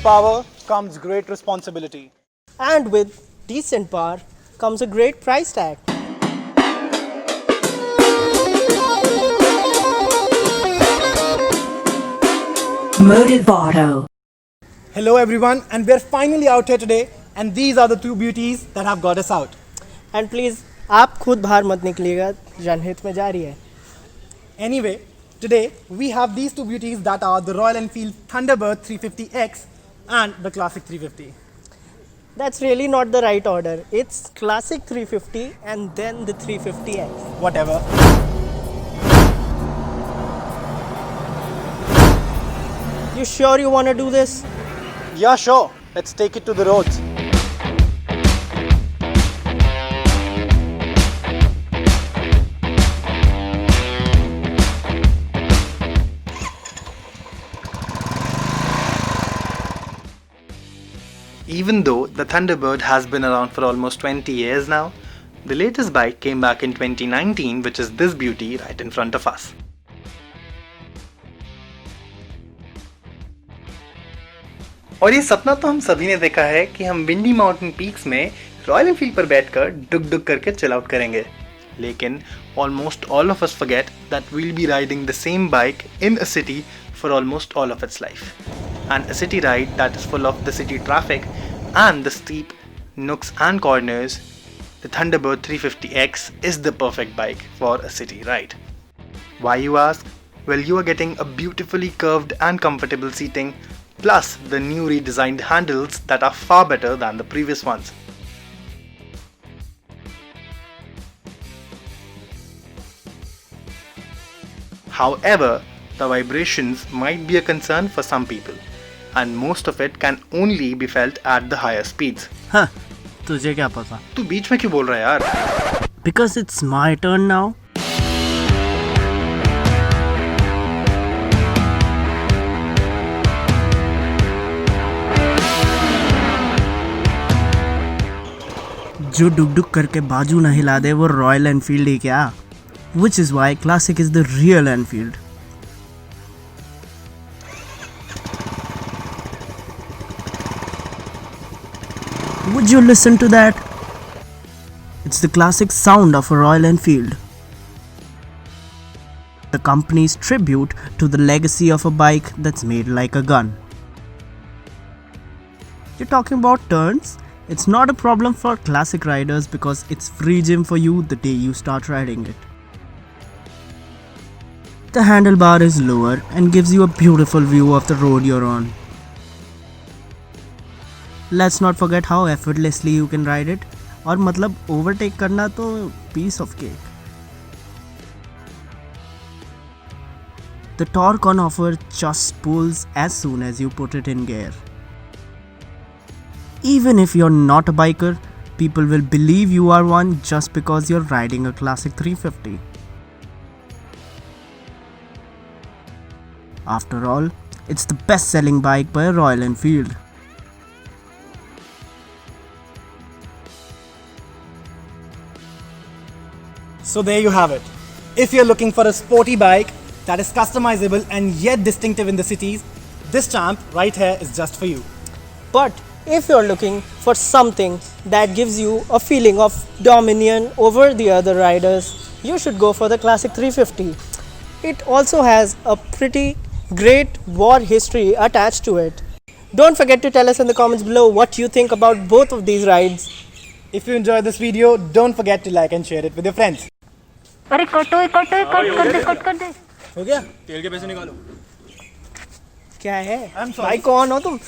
power comes great responsibility. And with decent power comes a great price tag. Motive Auto. Hello everyone, and we're finally out here today, and these are the two beauties that have got us out. And please, आप खुद बाहर मत निकलिएगा, जनहित में जारी है. Anyway, today we have these two beauties that are the Royal Enfield Thunderbird 350X and the Classic 350. That's really not the right order. It's Classic 350 and then the 350X. Whatever. You sure you want to do this? Yeah, sure. Let's take it to the roads. Even though the Thunderbird has been around for almost 20 years now, the latest bike came back in 2019, which is this beauty right in front of us. और ये सपना तो हम सभी ने देखा है कि हम विंडी माउंटेन पीक्स में रॉयल एनफील्ड पर बैठकर डुक डुक करके चिल आउट करेंगे. लेकिन almost all of us forget that we'll be riding the same bike in a city for almost all of its life, and a city ride that is full of the city traffic and the steep nooks and corners. The Thunderbird 350X is the perfect bike for a city ride. Why, you ask? Well, you are getting a beautifully curved and comfortable seating, plus the new redesigned handles that are far better than the previous ones. However, the vibrations might be a concern for some people, and most of it can only be felt at the higher speeds. हाँ, तुझे क्या पता? तू बीच में क्यों बोल रहा है यार? Because it's my turn now. जो डुक डुक करके बाजू न हिला दे वो रॉयल एनफील्ड ही क्या? Which is why Classic is the real Enfield. Would you listen to that? It's the classic sound of a Royal Enfield. The company's tribute to the legacy of a bike that's made like a gun. You're talking about turns? It's not a problem for classic riders because it's free gym for you the day you start riding it. The handlebar is lower and gives you a beautiful view of the road you're on. Let's not forget how effortlessly you can ride it. और मतलब overtake करना तो piece of cake. The torque on offer just pulls as soon as you put it in gear. Even if you're not a biker, people will believe you are one just because you're riding a Classic 350. After all, it's the best-selling bike by Royal Enfield. So there you have it. If you're looking for a sporty bike that is customizable and yet distinctive in the cities, this champ right here is just for you. But if you're looking for something that gives you a feeling of dominion over the other riders, you should go for the Classic 350. It also has a pretty great war history attached to it. Don't forget to tell us in the comments below what you think about both of these rides. If you enjoyed this video, don't forget to like and share it with your friends. अरे cut कर दे. हो गया? तेल के पैसे निकालो. क्या है? भाई कौन हो तुम?